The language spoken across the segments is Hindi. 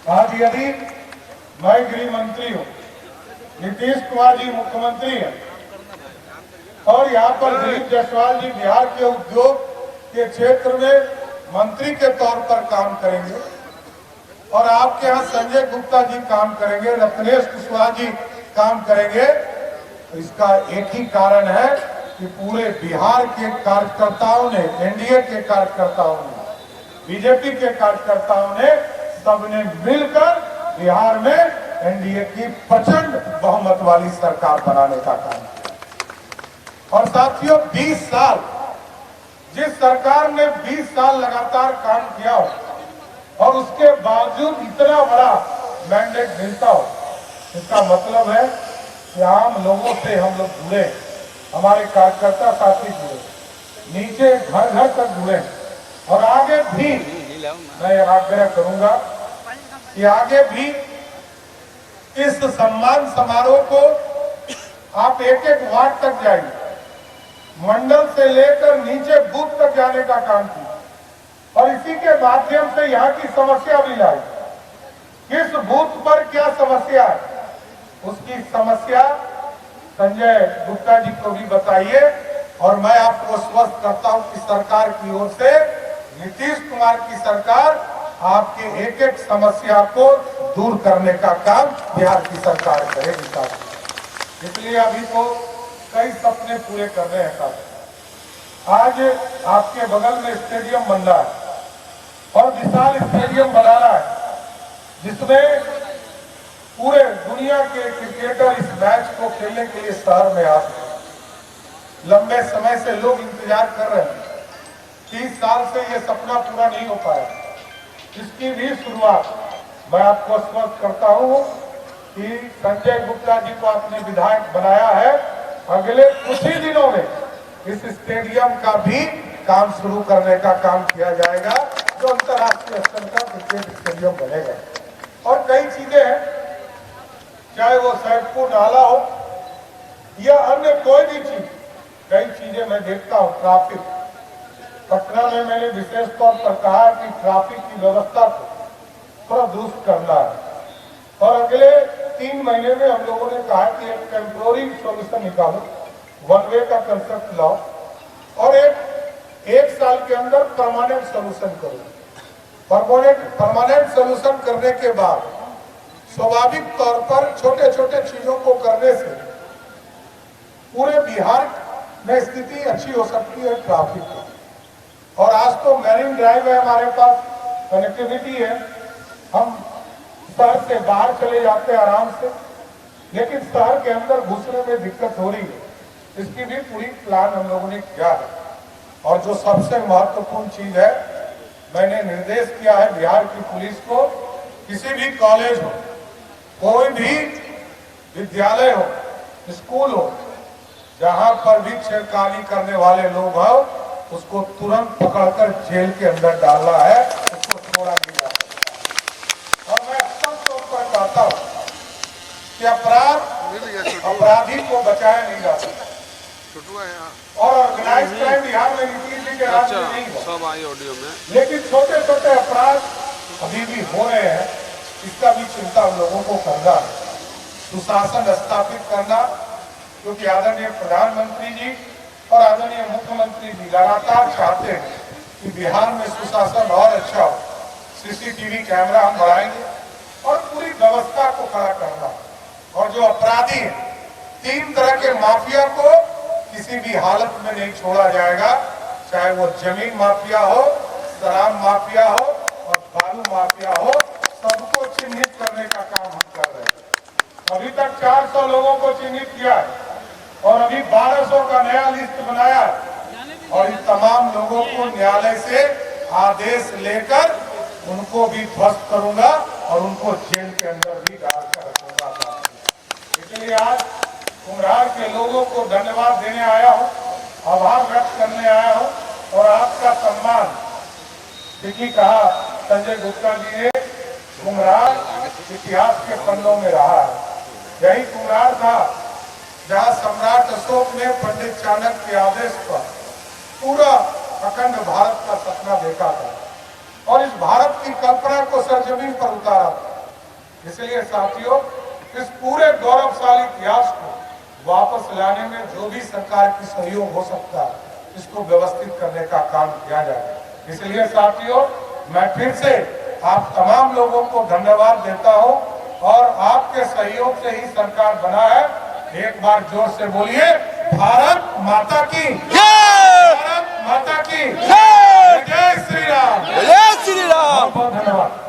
आज यदि मैं गृह मंत्री हूँ, नीतीश कुमार जी मुख्यमंत्री हैं और यहाँ पर दिलीप जायसवाल जी बिहार के उद्योग के क्षेत्र में मंत्री के तौर पर काम करेंगे और आपके यहाँ संजय गुप्ता जी काम करेंगे, रत्नेश कुशवाहा जी काम करेंगे, तो इसका एक ही कारण है कि पूरे बिहार के कार्यकर्ताओं ने, एनडीए के कार्यकर्ताओं ने, बीजेपी के कार्यकर्ताओं ने, सबने मिलकर बिहार में एनडीए की प्रचंड बहुमत वाली सरकार बनाने का काम किया। और साथियों, 20 साल, जिस सरकार ने 20 साल लगातार काम किया हो और उसके बावजूद इतना बड़ा मैंडेट मिलता हो, इसका मतलब है कि आम लोगों से हम लोग जुड़े, हमारे कार्यकर्ता साथी जुड़े, नीचे घर घर तक जुड़े और आगे भी मैं आग्रह करूंगा कि आगे भी इस सम्मान समारोह को आप एक एक वार्ड तक जाइए, मंडल से लेकर नीचे बूथ तक जाने का काम किया और इसी के माध्यम से यहाँ की समस्या भी लाई। किस बूथ पर क्या समस्या है, उसकी समस्या संजय गुप्ता जी को भी बताइए और मैं आपको स्वस्थ करता हूं कि सरकार की ओर से नीतीश कुमार की सरकार आपके एक एक समस्या को दूर करने का काम बिहार की सरकार करेगी साहब। इसलिए अभी तो कई सपने पूरे कर रहे हैं साहब। आज आपके बगल में स्टेडियम बन रहा है और विशाल स्टेडियम बनाना है जिसमें पूरे दुनिया के क्रिकेटर इस मैच को खेलने के लिए शहर में आ सके। लंबे समय से लोग इंतजार कर रहे हैं, 30 साल से ये सपना पूरा नहीं हो पाया। इसकी भी शुरुआत मैं आपको स्पष्ट करता हूं कि संजय गुप्ता जी को आपने विधायक बनाया है, अगले कुछ ही दिनों में इस स्टेडियम का भी काम शुरू करने का काम किया जाएगा, जो अंतर्राष्ट्रीय स्तर का क्रिकेट स्टेडियम बनेगा। और कई चीजें हैं, चाहे वो सैदपुर नाला हो या अन्य कोई भी चीज, कई चीजें मैं देखता हूँ। ट्रैफिक, पटना में मैंने विशेष तौर पर कहा कि ट्रैफिक की व्यवस्था को थोड़ा दुरुस्त करना है और अगले 3 महीने में हम लोगों ने कहा कि एक टेम्पोररी सॉल्यूशन निकालो, वन वे का कंसेप्ट लाओ और एक साल के अंदर परमानेंट सॉल्यूशन करो। परमानेंट सॉल्यूशन करने के बाद स्वाभाविक तौर पर छोटे छोटे चीजों को करने से पूरे बिहार में स्थिति अच्छी हो सकती है ट्रैफिक की। और आज तो मैरिन ड्राइव है, हमारे पास कनेक्टिविटी है, हम शहर से बाहर चले जाते हैं आराम से, लेकिन शहर के अंदर घुसने में दिक्कत हो रही है। इसकी भी पूरी प्लान हम लोगों ने किया है। और जो सबसे महत्वपूर्ण चीज है, मैंने निर्देश किया है बिहार की पुलिस को, किसी भी कॉलेज हो, कोई भी विद्यालय हो, स्कूल हो, जहां पर भी छेड़खानी करने वाले लोग हो, उसको तुरंत पकड़कर जेल के अंदर डालना है, उसको छोड़ा नहीं जा सकता। और मैं स्पष्ट तौर पर कहता हूं कि अपराधी को बचाया नहीं जा सकता और ऑर्गेनाइज क्राइम बिहार में नीतीश जी के राज में नहीं हुआ, लेकिन छोटे छोटे अपराध अभी भी हो रहे हैं, इसका भी चिंता हम लोगों को करना है। सुशासन स्थापित करना, क्योंकि आदरणीय प्रधानमंत्री जी और आदरणीय मुख्यमंत्री जी लगातार चाहते हैं कि बिहार में सुशासन और अच्छा हो। सीसीटीवी कैमरा हम बढ़ाएंगे और पूरी व्यवस्था को खड़ा करना। और जो अपराधी है, 3 तरह के माफिया को किसी भी हालत में नहीं छोड़ा जाएगा, चाहे वो जमीन माफिया हो, शराब माफिया हो और बालू माफिया हो, सबको चिन्हित करने का काम हम कर रहे हैं। अभी तक 400 लोगों को चिन्हित किया है और अभी 1200 का नया लिस्ट बनाया है और इन तमाम लोगों को न्यायालय से आदेश लेकर उनको भी ध्वस्त करूंगा और उनको जेल के अंदर भी डालकर रखूंगा। इसलिए आज कुम्हरार के लोगों को धन्यवाद देने आया हूं, आभार व्यक्त करने आया हूं और आपका सम्मान, देखिए कहा संजय गुप्ता जी ने, कुम्हरार इतिहास के पन्नों में रहा है। यही कुम्हरार था जहां सम्राट अशोक ने पंडित चाणक्य के आदेश पर पूरा अखंड भारत का सपना देखा था और इस भारत की कल्पना को सरजमीन पर उतारा था। इसलिए साथियों, इस पूरे गौरवशाली इतिहास को वापस लाने में जो भी सरकार की सहयोग हो सकता है, इसको व्यवस्थित करने का काम किया जाए। इसलिए साथियों, मैं फिर से आप तमाम लोगों को धन्यवाद देता हूं और आपके सहयोग से ही सरकार बना है। एक बार जोर से बोलिए, भारत माता की जय! भारत माता की जय! जय श्री राम! जय श्री राम! बहुत धन्यवाद।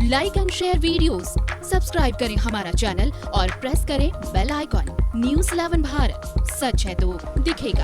Like and share videos, subscribe करें हमारा चैनल और प्रेस करें बेल आइकॉन। न्यूज़ 11 भारत, सच है तो दिखेगा।